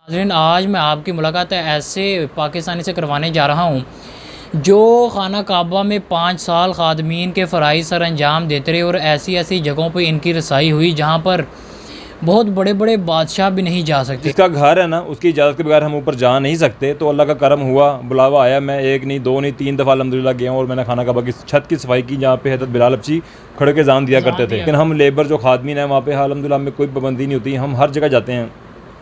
नाज़रीन, आज मैं आपकी मुलाकात ऐसे पाकिस्तानी से करवाने जा रहा हूँ जो खाना काबा में 5 साल खादमीन के फ़राइज़ सर अंजाम देते रहे और ऐसी ऐसी जगहों पर इनकी रसाई हुई जहाँ पर बहुत बड़े बड़े बादशाह भी नहीं जा सकते। जिसका घर है ना उसकी इजाज़त के बगैर हम ऊपर जा नहीं सकते। तो अल्लाह का करम हुआ, बुलावा आया। मैं एक नहीं दो नहीं 3 दफ़ा अल्हम्दुलिल्लाह गया हूँ और मैंने खाना काबा की छत की सफाई की जहाँ पे हज़रत बिलाल हबशी खड़े के जान दिया करते थे। लेकिन हम लेबर जो खादमीन है वहाँ पे अल्हम्दुलिल्लाह में कोई पाबंदी नहीं होती, हम हर जगह जाते हैं।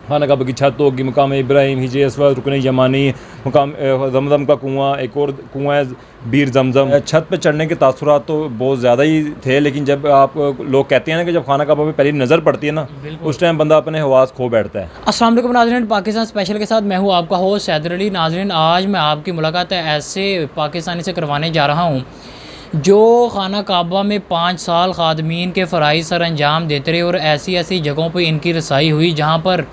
खाना काबा की छत होगी, मुकाम इब्राहिम, हिजर अस्वद, रुकन यमानी, मुकाम जमजम का कुआँ, एक और कुआँ है बीर जमजम। छत पे चढ़ने के तासुरात तो बहुत ज़्यादा ही थे, लेकिन जब आप लोग कहते हैं ना कि जब खाना काबा पे पहली नज़र पड़ती है ना उस टाइम बंदा अपने हवास खो बैठता है। अस्सलाम वालेकुम नाज़रीन, पाकिस्तान स्पेशल के साथ मैं हूँ आपका होस्ट हैदर अली। नाज़रीन, आज मैं आपकी मुलाकात ऐसे पाकिस्तानी से करवाने जा रहा हूँ जो खाना काबा में 5 साल खादमीन के फ़राइज़ सर अंजाम देते रहे और ऐसी ऐसी जगहों पर इनकी रसाई हुई जहाँ पर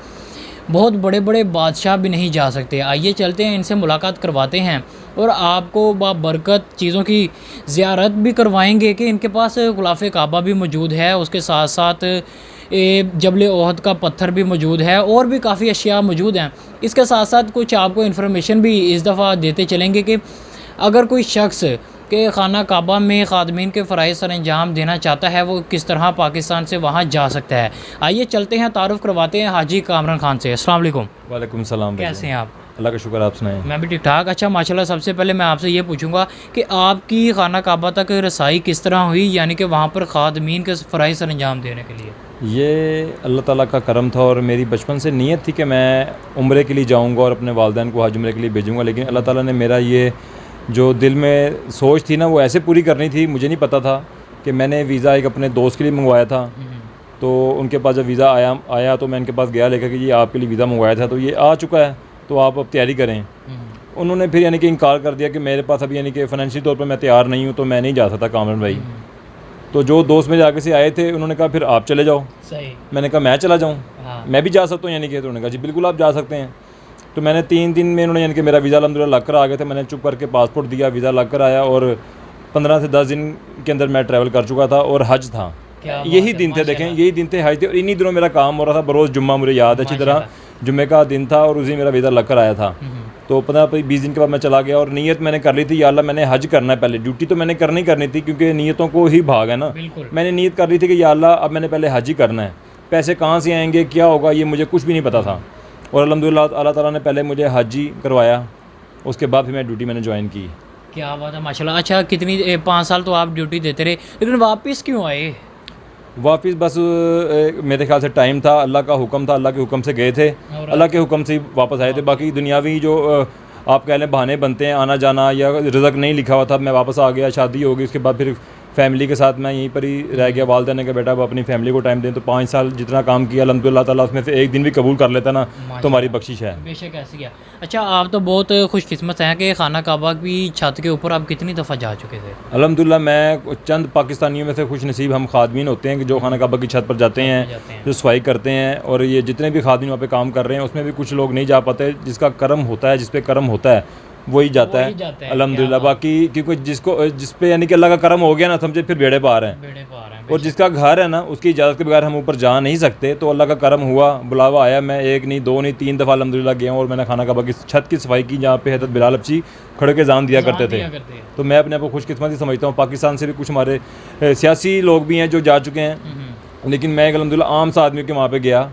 बहुत बड़े बड़े बादशाह भी नहीं जा सकते। आइए चलते हैं, इनसे मुलाकात करवाते हैं और आपको बाबरकत चीज़ों की ज़ियारत भी करवाएंगे कि इनके पास ग़िलाफ़े काबा भी मौजूद है, उसके साथ साथ जबल ओहद का पत्थर भी मौजूद है और भी काफ़ी अशिया मौजूद हैं। इसके साथ साथ कुछ आपको इन्फॉर्मेशन भी इस दफ़ा देते चलेंगे कि अगर कोई शख्स के खाना काबा में खादमीन के फ़राइज़ सर अंजाम देना चाहता है वो किस तरह पाकिस्तान से वहाँ जा सकता है। आइए चलते हैं, तारुफ़ करवाते हैं हाजी कामरान खान से। अस्सलाम वालेकुम। वालेकुम सलाम। कैसे हैं आप? अल्लाह का शुक्र, आप सुनाएं। मैं भी ठीक ठाक। अच्छा माशाल्लाह, सबसे पहले मैं आपसे ये पूछूंगा कि आपकी खाना काबा तक रसाई किस तरह हुई, यानी कि वहाँ पर खादमीन के फ़राइज़ सर अंजाम देने के लिए? ये अल्लाह ताला का करम था और मेरी बचपन से नीयत थी कि मैं उम्रे के लिए जाऊँगा और अपने वालिदैन को हज उम्रे के लिए भेजूँगा। लेकिन अल्लाह ताला ने मेरा ये जो दिल में सोच थी ना वो ऐसे पूरी करनी थी। मुझे नहीं पता था कि मैंने वीज़ा एक अपने दोस्त के लिए मंगवाया था। तो उनके पास जब वीज़ा आया तो मैं इनके पास गया लेकर कि ये आपके लिए वीज़ा मंगवाया था, तो ये आ चुका है, तो आप अब तैयारी करें। उन्होंने फिर यानी कि इनकार कर दिया कि मेरे पास अभी यानी कि फ़ाइनेंशियल तौर पर मैं तैयार नहीं हूँ, तो मैं नहीं जा सकता कामरान भाई। तो जो दोस्त मेरे आगे से आए थे उन्होंने कहा फिर आप चले जाओ। सही। मैंने कहा मैं चला जाऊँ? हाँ। मैं भी जा सकता हूँ यानी कि? तो उन्होंने कहा जी बिल्कुल आप जा सकते हैं। तो मैंने 3 दिन में उन्होंने यानी कि मेरा वीज़ा अल्हम्दुलिल्लाह लग कर आ गया था। मैंने चुप करके पासपोर्ट दिया, वीज़ा लग कर आया और 15 से 10 दिन के अंदर मैं ट्रैवल कर चुका था और हज था। यही दिन थे, देखें यही दिन थे, हज थे। और इन्हीं दिनों मेरा काम हो रहा था, बरोज़ जुम्मा मुझे याद है अच्छी तरह, जुम्मे का दिन था और उसी मेरा वीज़ा लग कर आया था। तो 15-20 दिन के बाद मैं चला गया और नीयत मैंने कर ली थी, या अल्लाह मैंने हज करना है। पहले ड्यूटी तो मैंने करनी थी क्योंकि नीयतों को ही भाग है ना। मैंने नीयत कर ली थी कि या अल्लाह अब मैंने पहले हज ही करना है। पैसे कहाँ से आएंगे, क्या होगा, ये मुझे कुछ भी नहीं पता था। और अल्हम्दुलिल्लाह अल्लाह ताला ने पहले मुझे हज ही करवाया, उसके बाद फिर मैं ड्यूटी मैंने ज्वाइन की। क्या बात है माशाल्लाह। अच्छा, कितनी 5 साल तो आप ड्यूटी देते रहे, लेकिन वापस क्यों आए? वापस बस मेरे ख्याल से टाइम था, अल्लाह का हुक्म था, अल्लाह के हुक्म से गए थे, अल्लाह के हुक्म से ही वापस आए थे। बाकी दुनियावी जो आप कह लें बहाने बनते हैं, आना जाना या रिज़्क़ नहीं लिखा हुआ था, मैं वापस आ गया, शादी हो गई, उसके बाद फिर फैमिली के साथ मैं यहीं पर ही रह गया। वालिदैन ने कहा बेटा अब अपनी फैमिली को टाइम दें। तो 5 साल जितना काम किया अल्हम्दुलिल्लाह ताला उसमें से एक दिन भी कबूल कर लेता ना तो हमारी बख्शिश है। बेशक ऐसी है। अच्छा, आप तो बहुत खुशकिस्मत हैं कि खाना काबा की छत के ऊपर आप कितनी दफ़ा जा चुके थे? अल्हम्दुलिल्लाह मैं चंद पाकिस्तानियों में से खुश नसीब हम खादमीन होते हैं कि जो खाना काबा की छत पर जाते हैं, जो सफाई करते हैं। और ये जितने भी खादमीन वहाँ पे काम कर रहे हैं उसमें भी कुछ लोग नहीं जा पाते। जिसका करम होता है, जिस पे करम होता है वही जाता है अल्हम्दुलिल्लाह। बाकी क्योंकि जिस पे यानी कि अल्लाह का करम हो गया ना, समझे फिर बेड़े पार हैं। और जिसका घर है ना उसकी इजाज़त के बगैर हम ऊपर जा नहीं सकते। तो अल्लाह का करम हुआ, बुलावा आया। मैं एक नहीं दो नहीं 3 दफ़ा अल्हम्दुलिल्लाह गया हूँ और मैंने खाना काबा की छत की सफाई की जहाँ पे हज़रत बिलाल हबशी खड़े के जान दिया करते थे। तो मैं अपने आप को खुशकिस्मत ही समझता हूँ। पाकिस्तान से भी कुछ हमारे सियासी लोग भी हैं जो जा चुके हैं, लेकिन मैं अल्हम्दुलिल्लाह आम सा आदमी के वहाँ पर गया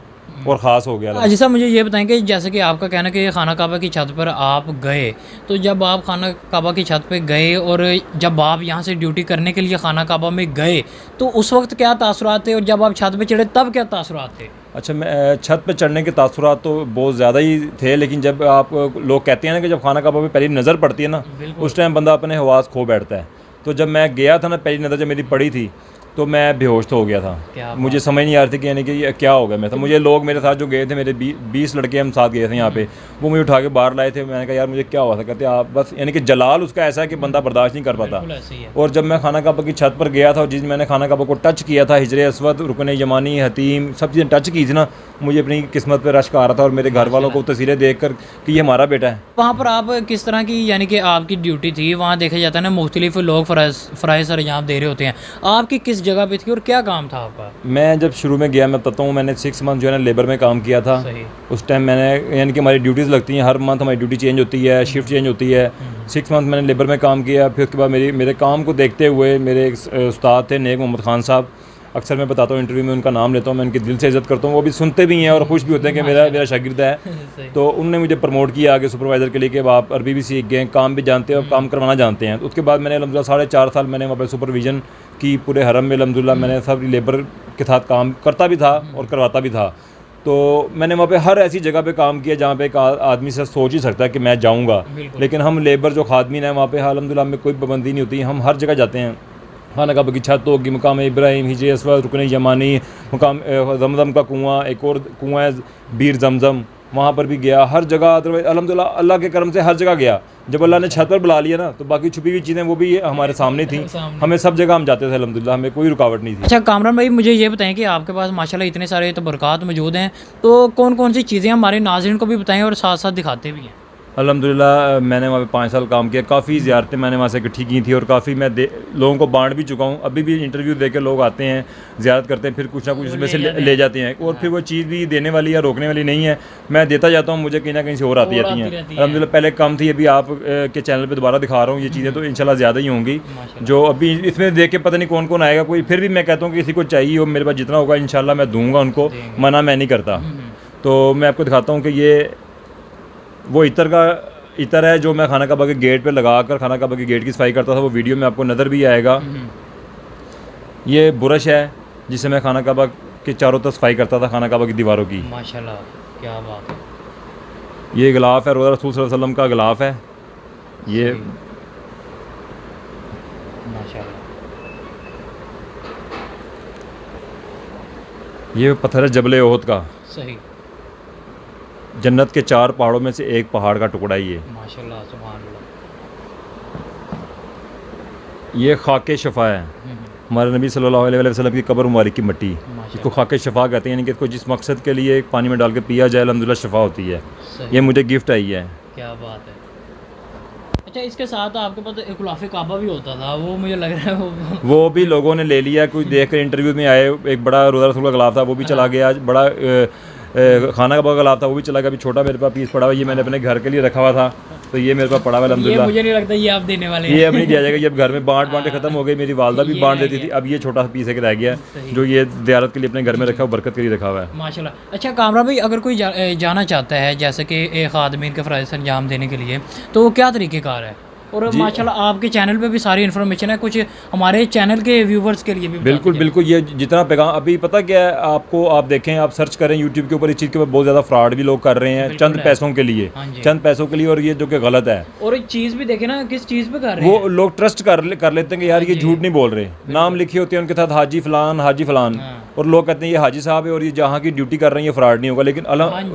और ख़ास हो गया। अच्छा साहब, मुझे ये बताएं कि जैसे कि आपका कहना कि खाना काबा की छत पर आप गए, तो जब आप खाना काबा की छत पर गए और जब आप यहाँ से ड्यूटी करने के लिए खाना काबा में गए तो उस वक्त क्या तासुरात थे, और जब आप छत पे चढ़े तब क्या तासुरात थे? अच्छा, मैं छत पे चढ़ने के तासुरात तो बहुत ज़्यादा ही थे, लेकिन जब आप लोग कहते हैं ना कि जब खाना काबा पे पहली नज़र पड़ती है ना उस टाइम बंदा अपने हवास खो बैठता है। तो जब मैं गया था ना, पहली नज़र जब मेरी पड़ी थी तो मैं बेहोश तो हो गया था। मुझे समझ नहीं आ रही थी कि यानी कि ये क्या हो गया मैं था। मुझे लोग मेरे साथ जो गए थे, मेरे 20 लड़के हम साथ गए थे यहाँ पे, वो मुझे उठा के बाहर लाए थे। मैंने कहा यार मुझे क्या हुआ था? कहते आप बस, यानी कि जलाल उसका ऐसा है कि बंदा बर्दाश्त नहीं कर पाता। और जब मैं खाना काबा की छत पर गया था और जिस मैंने खाना काबा को टच किया था, हिजर अस्वद, रुकन यमानी, हतीम, सब चीज़ें टच की थी ना, मुझे अपनी किस्मत पर रश्क आ रहा था और मेरे घर वालों को तस्वीरें देख कर कि ये हमारा बेटा है। वहाँ पर आप किस तरह की यानी कि आपकी ड्यूटी थी? वहाँ देखा जाता है ना मुख्तलिफ लोग फ़राइज़ सर अंजाम दे रहे होते हैं, आपकी किस जगह पे थी और क्या काम था आपका? मैं जब शुरू में गया, मैं बताता हूँ, मैंने 6 मंथ जो है ना लेबर में काम किया था। सही। उस टाइम मैंने, यानी कि हमारी ड्यूटीज़ लगती हैं, हर मंथ हमारी ड्यूटी चेंज होती है, शिफ्ट चेंज होती है। 6 मंथ मैंने लेबर में काम किया। फिर उसके बाद मेरे काम को देखते हुए मेरे एक उस्ताद थे, नेक मोहम्मद खान साहब, अक्सर मैं बताता हूँ इंटरव्यू में, उनका नाम लेता हूँ, मैं उनकी दिल से इज़्ज़त करता हूँ। वो भी सुनते भी हैं और खुश भी होते हैं कि मेरा शागिर्द है। तो उनने मुझे प्रमोट किया आगे सुपरवाइज़र के लिए कि आप अरबी भी सीख गए, काम भी जानते हैं और काम करवाना जानते हैं। तो उसके बाद मैंने अल्हम्दुलिल्लाह 4.5 साल मैंने वहाँ पर सुपरविज़न की पूरे हरम में। अल्हम्दुलिल्लाह मैंने सब लेबर के साथ काम करता भी था और करवाता भी था। तो मैंने वहाँ पे हर ऐसी जगह पे काम किया जहाँ पे एक आदमी से सोच ही सकता है कि मैं जाऊँगा, लेकिन हम लेबर जो खादमीन हैं वहाँ पे अल्हम्दुलिल्लाह में कोई पाबंदी नहीं होती। हम हर जगह जाते हैं। खाना काबा की छत होगी, मकाम इब्राहिम, हिजर अस्वद, रुकन यमानी, मकाम जमज़म का कुआँ, एक और कुआँ है बीर जमज़म, वहाँ पर भी गया। हर जगह अल्हम्दुलिल्लाह अल्लाह के करम से हर जगह गया। जब अल्लाह ने छत पर बुला लिया ना, तो बाकी छुपी हुई चीज़ें वो भी हमारे सामने थी। हमें सब जगह हम जाते थे अल्हम्दुलिल्लाह, हमें कोई रुकावट नहीं थी। अच्छा कामरान भाई, मुझे ये बताएं कि आपके पास माशाल्लाह इतने सारे तबरकात मौजूद हैं, तो कौन कौन सी चीज़ें हमारे नाज़रीन को भी बताएं और साथ साथ दिखाते भी हैं। अल्हम्दुलिल्लाह मैंने वहाँ पे 5 साल काम किया। काफ़ी ज़ियारतें मैंने वहाँ से इकट्ठी की थी और काफ़ी मैं लोगों को बांट भी चुका हूँ। अभी भी इंटरव्यू दे के लोग आते हैं, ज़ियारत करते हैं, फिर कुछ ना कुछ उसमें से ले जाते हैं। और फिर वो चीज़ भी देने वाली या रोकने वाली नहीं है, मैं देता जाता हूँ, मुझे कहीं ना कहीं से और आती जाती हैं। अल्हम्दुलिल्लाह पहले कम थी, अभी आप के चैनल पर दोबारा दिखा रहा हूँ ये चीज़ें, तो इंशाल्लाह ज़्यादा ही होंगी। जो अभी इसमें देख के पता नहीं कौन कौन आएगा कोई, फिर भी मैं कहता हूँ कि किसी को चाहिए हो, मेरे पास जितना होगा इंशाल्लाह मैं दूँगा उनको, मना मैं नहीं करता। तो मैं आपको दिखाता हूँ कि ये वो इतर है जो मैं खाना काबा के गेट पे लगा कर खाना काबा के गेट की सफाई करता था। वो वीडियो में आपको नज़र भी आएगा। ये बुरश है जिससे मैं खाना काबा के चारों तरफ सफाई करता था, खाना काबा की दीवारों की। माशाल्लाह, क्या बात है। ये गिलाफ है, रोज़ा रसूल सल्लल्लाहु अलैहि वसल्लम का गिलाफ है ये। माशाल्लाह, ये पत्थर है जबल ओहद का। सही। जन्नत के 4 पहाड़ों में से एक पहाड़ का टुकड़ा ही है। माशाल्लाह, सुभान अल्लाह। ये खाके शफा है, हमारे नबी सल्लल्लाहु अलैहि वसल्लम की कब्र मुबारक की मट्टी। इसको खाके शफा कहते हैं, यानी कि इसको जिस मकसद के लिए पानी में डाल के पिया जाए अल्हम्दुलिल्लाह शफा होती है। ये मुझे गिफ्ट आई है। क्या बात है। अच्छा, इसके साथ आपके पास एक गुलाफ़े काबा भी होता था, वो मुझे लग रहा है वो भी लोगों ने ले लिया। कोई देख कर इंटरव्यू में आए, एक बड़ा रोज़ा रसूल का गिलाफ था वो भी चला गया। बड़ा खाना का गिलाफ था वो भी चला गया। अभी छोटा मेरे पास पीस पड़ा हुआ, ये मैंने अपने घर के लिए रखा हुआ था, तो ये मेरे पास पड़ा हुआ अल्हम्दुलिल्लाह। मुझे नहीं लगता ये आप देने वाले हैं। ये अब नहीं दिया जाएगा, ये अब घर में बांट खत्म हो गई। मेरी वालदा भी बांट देती थी, अब ये छोटा सा पीस है रह गया जो ये ज़ियारत के लिए अपने घर में रखा, बरकत के लिए रखा हुआ है। माशाल्लाह। अच्छा कामरान भाई, अगर कोई जाना चाहता है जैसे कि एक आदमी के फ़राइज़ अंजाम देने के लिए, तो वो क्या तरीक़ेकार है? और माशाल्लाह आपके चैनल पे भी सारी इन्फॉर्मेशन है, कुछ हमारे चैनल के व्यूवर्स के लिए भी बिल्कुल। ये जितना पैगाम अभी पता क्या है आपको, आप देखें, आप सर्च करें यूट्यूब के ऊपर, इस चीज़ के ऊपर बहुत ज़्यादा फ्रॉड भी लोग कर रहे हैं चंद पैसों के लिए, और ये जो कि गलत है। और एक चीज़ भी देखे ना, किस चीज़ पे कर रहे हैं वो लोग ट्रस्ट कर लेते हैं कि यार ये झूठ नहीं बोल रहे। नाम लिखे होते हैं उनके साथ हाजी फलान, और लोग कहते हैं ये हाजी साहब है और ये जहाँ की ड्यूटी कर रहे हैं ये फ्रॉड नहीं होगा, लेकिन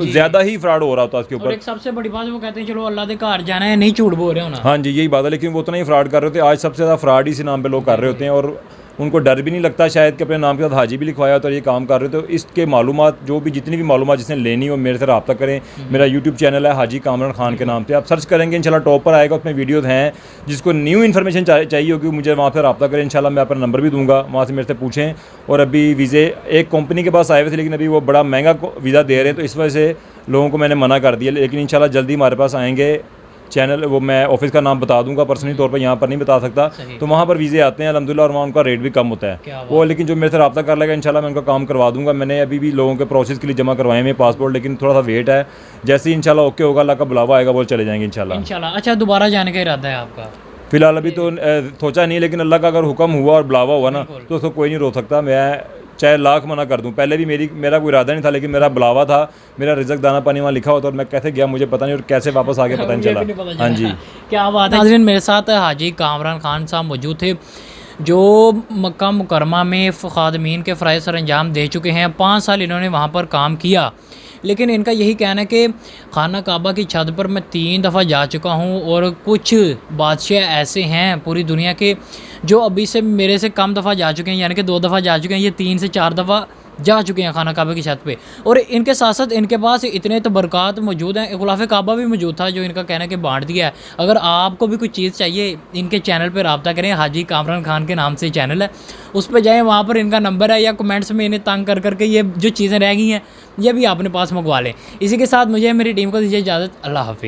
ज़्यादा ही फ्रॉड हो रहा होता है उसके ऊपर। एक सबसे बड़ी बात वो कहते हैं चलो अल्लाह के घर जाना है, नहीं झूठ बोल रहे हो ना। हाँ जी, यही बात है, लेकिन वो उतना ही फ्रॉड कर रहे होते हैं। आज सबसे ज़्यादा फ्रॉड इसी नाम पे लोग कर रहे होते हैं, और उनको डर भी नहीं लगता शायद कि अपने नाम के साथ हाजी भी लिखवाया तो ये काम कर रहे हो। तो इसके मालूमात जो भी जितनी भी मालूमात जिसने लेनी हो मेरे से रब्ता करें। मेरा यूट्यूब चैनल है हाजी कामरान खान के नाम पे, आप सर्च करेंगे इंशाल्लाह टॉप पर आएगा, उसमें वीडियोज़ हैं। जिसको न्यू इन्फॉर्मेशन चाहिए होगी मुझे वहाँ पर रब्ता करें, इंशाल्लाह मैं अपना नंबर भी दूँगा, वहाँ से मेरे से पूछें। और अभी वीज़े एक कंपनी के पास आए हुए थे, लेकिन अभी वो बड़ा महंगा वीज़ा दे रहे हैं, तो इस वजह से लोगों को मैंने मना कर दिया। लेकिन इंशाल्लाह जल्दी हमारे पास आएँगे। चैनल वो मैं ऑफिस का नाम बता दूंगा, पर्सनली तौर पर यहाँ पर नहीं बता सकता। तो वहाँ पर वीज़े आते हैं अल्हम्दुलिल्लाह, और वहाँ उनका रेट भी कम होता है वो। लेकिन जो मेरे से रब्ता कर लेगा इंशाल्लाह मैं उनका काम करवा दूंगा। मैंने अभी भी लोगों के प्रोसेस के लिए जमा करवाए हैं पासपोर्ट, लेकिन थोड़ा सा वेट है। जैसे ही इंशाल्लाह ओके होगा, अल्लाह का बुलावा आएगा, वो चले जाएंगे इंशाल्लाह। अच्छा, दोबारा जाने का इरादा है आपका? फिलहाल अभी तो सोचा नहीं, लेकिन अल्लाह का अगर हुक्म हुआ और बुलावा हुआ ना, तो उसको कोई नहीं रोक सकता। मैं चाहे लाख मना कर दूं। पहले भी मेरा कोई इरादा नहीं था, लेकिन मेरा बुलावा था, मेरा रिज़्क दाना पानी वहाँ लिखा होता, और मैं कैसे गया मुझे पता नहीं, और कैसे वापस आ गया पता नहीं चला। हाँ जी, क्या बात है। नाज़रीन, मेरे साथ हाजी कामरान खान साहब मौजूद थे, जो मक्का मुकरमा में खादमीन के फ़राइज़ सर अंजाम दे चुके हैं। 5 साल इन्होंने वहाँ पर काम किया, लेकिन इनका यही कहना है कि खाना काबा की छत पर मैं 3 दफ़ा जा चुका हूँ, और कुछ बादशाह ऐसे हैं पूरी दुनिया के जो अभी से मेरे से कम दफ़ा जा चुके हैं, यानी कि 2 दफ़ा जा चुके हैं, ये 3 से 4 दफ़ा जा चुके हैं खाना काबा की छत पे। और इनके साथ साथ इनके पास इतने तबरकात मौजूद हैं, गुलाफ काबा भी मौजूद था जो इनका कहना है कि बांट दिया है। अगर आपको भी कोई चीज़ चाहिए इनके चैनल पर रब्ता करें, हाजी कामरान खान के नाम से चैनल है, उस पर जाएँ, वहाँ पर इनका नंबर है, या कमेंट्स में इन्हें तंग कर करके ये जो चीज़ें रह गई हैं ये भी अपने पास मंगवा लें। इसी के साथ मुझे मेरी टीम को दीजिए इजाज़त। अल्लाह हाफिज़।